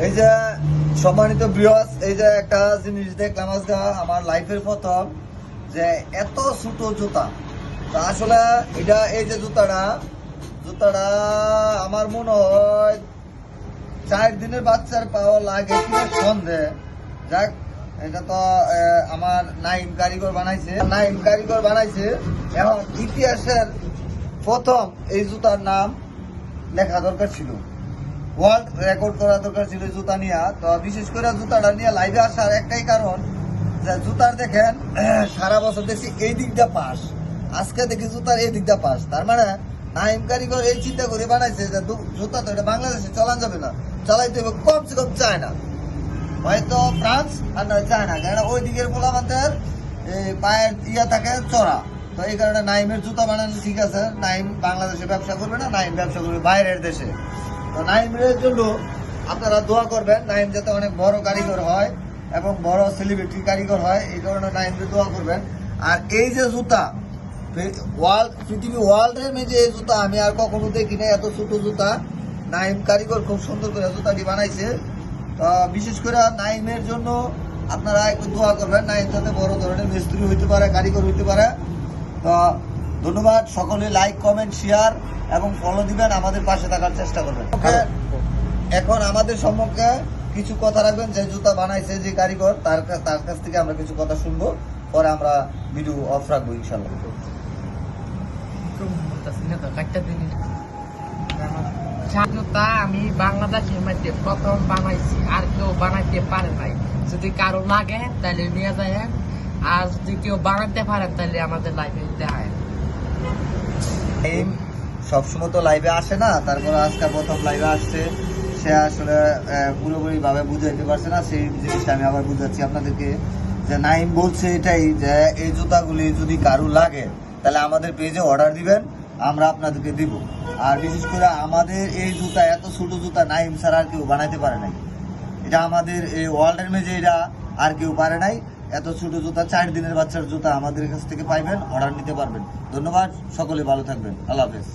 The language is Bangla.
এই যে সম্মানিত ভিউয়ার্স, এই যে একটা জিনিস দেখলাম আজকে আমার লাইফের প্রথম, যে এত ছোট জুতা। তা আসলে এটা এই যে জুতাটা আমার মনে হয় 4 দিনের বাচ্চার পাওয়া লাগে কিনা সন্দেহ। যাক, এটা তো আমার নাইম কারিগর বানাইছে। এখন ইতিহাসের প্রথম এই জুতার নাম লেখা দরকার ছিল, ওয়ার্ল্ড রেকর্ড করা দরকার ছিল জুতা নিয়ে। তো বিশেষ করে জুতাটা নিয়ে লাইভে আসার একটাই কারণ, যে জুতার দেখেন সারা বছর দেখছি এই দিকটা পাস, আজকে দেখি জুতার এই দিকটা পাস। তার মানে নাইম কারিগর এই চিন্তা করে বানাইছে যে জুতা তো এটা বাংলাদেশে চালান যাবে না, চালাইতে হবে কমসে কম চায়না, হয়তো ফ্রান্স আর নয় চায়না, কেন ওই দিকের পোলাপাতের পায়ের ইয়া থাকে চড়া। তো এই কারণে নাইমের জুতা বানানো ঠিক আছে, নাইম বাংলাদেশে ব্যবসা করবে না, নাইম ব্যবসা করবে বাইরের দেশে। তো নাইমের জন্য আপনারা দোয়া করবেন, নাইম যাতে অনেক বড় কারিগর হয় এবং বড় সেলিব্রিটি কারিগর হয়, এই কারণে নাইমকে দোয়া করবেন। আর এই যে জুতা পৃথিবী ওয়ার্ল্ডের মেঝে এই জুতা আমি আর কখনো দেখি না, এত ছোট জুতা। নাইম কারিগর খুব সুন্দর করে জুতাটি বানাইছে। তো বিশেষ করে নাইমের জন্য আপনারা একটু দোয়া করবেন, নাইম যাতে বড় ধরনের মিস্ত্রি হইতে পারে, কারিগর হইতে পারে। তো ধন্যবাদ সকলে, লাইক কমেন্ট শেয়ার এবং ফলো দিবেন, আমাদের পাশে থাকার চেষ্টা করবেন। এখন আমাদের সম্মুখে কিছু কথা রাখবেন, যে জুতা বানাইছে যে কারিগর তার কাছ থেকে আমরা কিছু কথা শুনবো, পরে আমরা ভিডিও অফ রাখবো ইনশাল্লাহ। জুতা আমি বাংলাদেশের মধ্যে প্রথম বানাইছি, আর কেউ বানাইতে পারে নাই। যদি কারো লাগে তাহলে নিয়ে যায়, আর যদি কেউ বানাতে পারে তাহলে আমাদের লাইফে দেখায়। সবসময় তো লাইভে আসে না, তারপর আজকে প্রথম লাইভে আসছে, সে আসলে পুরোপুরি ভাবে বুঝাইতে পারছে না। সেই জিনিসটা আমি আবার বুঝাচ্ছি আপনাদেরকে, যে নাইম বলছে এটাই, যে এই জুতাগুলি যদি কারো লাগে তাহলে আমাদের পেজে অর্ডার দিবেন, আমরা আপনাদেরকে দিব। আর বিশেষ করে আমাদের এই জুতা, এত ছোট জুতা নাইম ছাড়া আর কেউ বানাইতে পারে নাই। এটা আমাদের এই ওয়ার্ল্ডের মেঝে এটা আর কেউ পারে নাই। এত ছোট জুতা, 4 দিনের বাচ্চার জুতা আমাদের কাছ থেকে পাইবেন, অর্ডার নিতে পারবেন। ধন্যবাদ, সকলে ভালো থাকবেন, আল্লাহ হাফেজ।